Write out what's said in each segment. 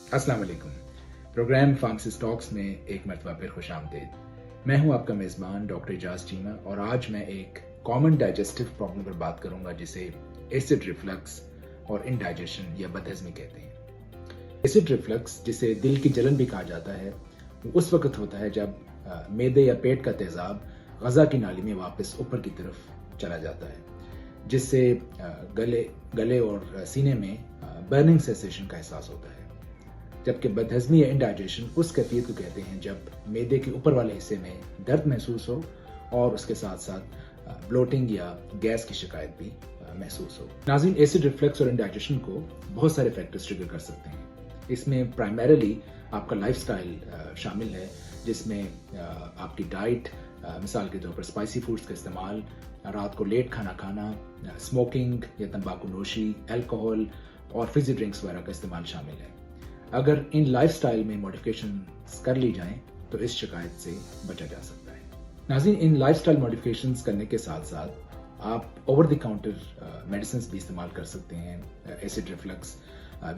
अस्सलाम वालेकुम। Programme pharmacist talks में एक मरतबा फिर खुश आमदीद। मैं हूं आपका मेज़बान डॉक्टर एजाज चीमा और आज मैं एक कॉमन डाइजेस्टिव प्रॉब्लम पर बात करूंगा जिसे एसिड रिफ्लक्स और इंडाइजेशन या बदहज़मी कहते हैं। एसिड रिफ्लक्स, जिसे दिल की जलन भी कहा जाता है, वो उस वक्त होता है जब मैदे या पेट का तेज़ाब ग़ज़ा की नाली में वापस ऊपर की तरफ चला जाता है, जिससे गले और सीने में बर्निंग सेंसेशन का एहसास होता है। जबकि बदहज़मी या इंडाइजेशन उस कैफियत को कहते हैं जब मैदे के ऊपर वाले हिस्से में दर्द महसूस हो और उसके साथ साथ ब्लोटिंग या गैस की शिकायत भी महसूस हो। नाज़रीन, एसिड रिफ्लक्स और इंडाइजेशन को बहुत सारे फैक्टर्स ट्रिगर कर सकते हैं। इसमें प्राइमरीली आपका लाइफस्टाइल शामिल है, जिसमें आपकी डाइट, मिसाल के तौर पर स्पाइसी फूड्स का इस्तेमाल, रात को लेट खाना खाना, स्मोकिंग या तंबाकू नोशी, अल्कोहल और फिजी ड्रिंक्स वगैरह का इस्तेमाल शामिल है। अगर इन लाइफस्टाइल में मॉडिफिकेशन कर ली जाएं तो इस शिकायत से बचा जा सकता है। नाज़रीन, इन लाइफस्टाइल मॉडिफिकेशंस करने के साथ साथ आप ओवर द काउंटर मेडिसिन भी इस्तेमाल कर सकते हैं एसिड रिफ्लक्स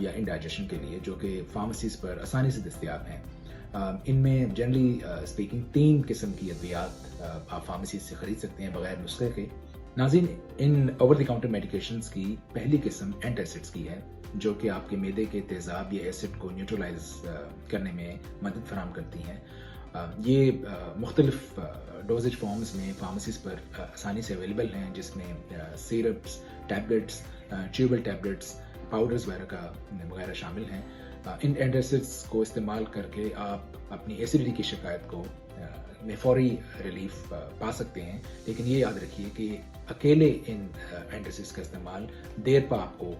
या इंडाइजेशन के लिए, जो कि फार्मेसीज पर आसानी से दस्तयाब हैं। इनमें जनरली स्पीकिंग 3 किस्म की अद्वियात आप फार्मेसी से खरीद सकते हैं बगैर नुस्खे के। नाज़रीन, इन ओवर द काउंटर मेडिकेशंस की पहली किस्म एंटासिड्स की है, जो कि आपके मैदे के तेज़ाब या एसिड को न्यूट्रलाइज करने में मदद फराहम करती हैं। ये मुख्तलिफ डोजेज फॉर्म्स में फार्मेसीज पर आसानी से अवेलेबल हैं, जिसमें सिरप्स, टैबलेट्स, च्यूबल टैबलेट्स, पाउडर्स वगैरह शामिल हैं। इन एंटासिड्स को इस्तेमाल करके आप अपनी एसिडिटी की शिकायत को में फौरी रिलीफ पा सकते हैं, लेकिन ये याद रखिए कि अकेले इन एंटासिड्स का इस्तेमाल देर पर आपको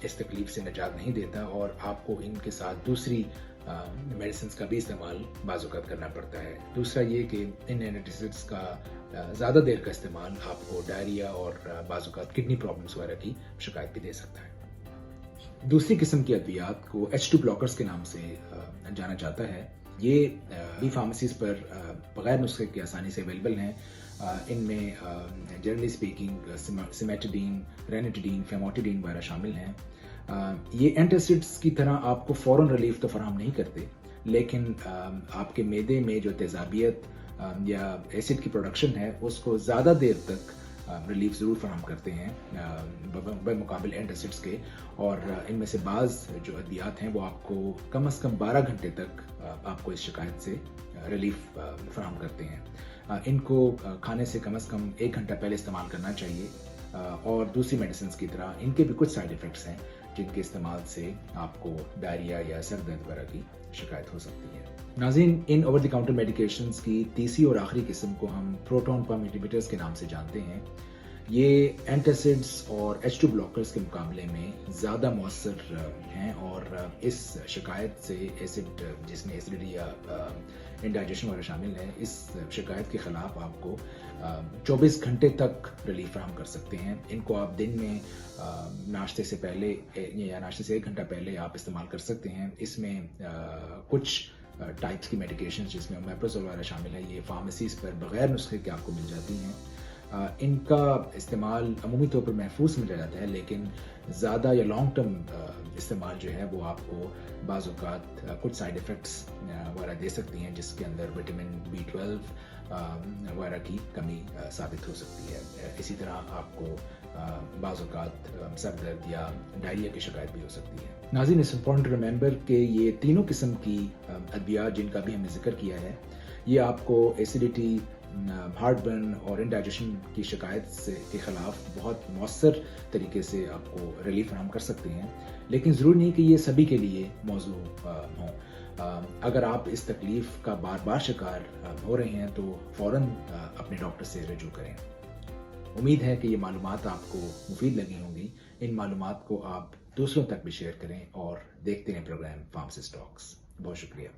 इस तकलीफ से निजात नहीं देता और आपको इनके साथ दूसरी मेडिसिन का भी इस्तेमाल बाज़-औक़ात करना पड़ता है। दूसरा ये कि इन एंटासिड्स का ज़्यादा देर का इस्तेमाल आपको डायरिया और बाज़-औक़ात किडनी प्रॉब्लम्स वगैरह की शिकायत भी दे सकता है। दूसरी किस्म की अद्वियात को H2 ब्लॉकर्स के नाम से जाना जाता है। ये भी फार्मेसीज पर बगैर नुस्खे के आसानी से अवेलेबल हैं। इनमें generally speaking cimetidine, ranitidine, famotidine वगैरह शामिल हैं। ये एंटासिड्स की तरह आपको फ़ौरन रिलीफ तो फराहम नहीं करते, लेकिन आपके मैदे में जो तेज़ाबियत या एसिड की प्रोडक्शन है उसको ज़्यादा देर तक रिलीफ ज़रूर फराहम करते हैं बमुकाबिल एंटासिड्स के। और इनमें से बाज़ जो अद्वियात हैं वो आपको कम से कम 12 घंटे तक आपको इस शिकायत से रिलीफ फराहम करते हैं। इनको खाने से कम 1 घंटा पहले इस्तेमाल करना चाहिए। और दूसरी मेडिसिन की तरह इनके भी कुछ साइड इफ़ेक्ट्स हैं, जिनके इस्तेमाल से आपको डायरिया या सर दर्द वगैरह की शिकायत हो सकती है। नाज़रीन, इन ओवर द काउंटर मेडिकेशंस की तीसरी और आखिरी किस्म को हम प्रोटॉन पम्प इनहिबिटर्स के नाम से जानते हैं। ये एंटासिड्स और H2 ब्लॉकर्स के मुकाबले में ज़्यादा मौसर हैं और इस शिकायत से एसिड, जिसमें एसिडिटी या इंडाइजेशन वगैरह शामिल है, इस शिकायत के ख़िलाफ़ आपको 24 घंटे तक रिलीफ फराहम कर सकते हैं। इनको आप दिन में नाश्ते से पहले या नाश्ते से 1 घंटा पहले आप इस्तेमाल कर सकते हैं। इसमें कुछ टाइप्स की मेडिकेशन जिसमें ओमेप्राज़ोल वगैरह शामिल है, ये फार्मेसीज पर बगैर नुस्खे के आपको मिल जाती हैं। इनका इस्तेमाल अमूमी तौर पर महफूज समझा जाता है, लेकिन ज़्यादा या लॉन्ग टर्म इस्तेमाल जो है वो आपको बाज़-औक़ात कुछ साइड इफ़ेक्ट्स वगैरह दे सकती हैं, जिसके अंदर विटामिन B12 वगैरह की कमी साबित हो सकती है। इसी तरह आपको बाज़-औक़ात सर दर्द या डायरिया की शिकायत भी हो सकती है। नाज़रीन, इट्स इम्पॉर्टेंट टू रिमेंबर कि ये तीनों किस्म की अद्वियात जिनका भी हमने जिक्र किया है, ये आपको एसिडिटी, हार्टबर्न और इंडाइजेशन की शिकायत से के ख़िलाफ़ बहुत मौसर तरीके से आपको रिलीफ फराहम कर सकते हैं, लेकिन ज़रूरी नहीं कि ये सभी के लिए मौजू हों। अगर आप इस तकलीफ़ का बार बार शिकार हो रहे हैं तो फ़ौरन अपने डॉक्टर से रजू करें। उम्मीद है कि ये मालूमात आपको मुफीद लगी होंगी। इन मालूमात को आप दूसरों तक भी शेयर करें और देखते रहें प्रोग्राम फार्मासिस्ट टॉक्स। बहुत शुक्रिया।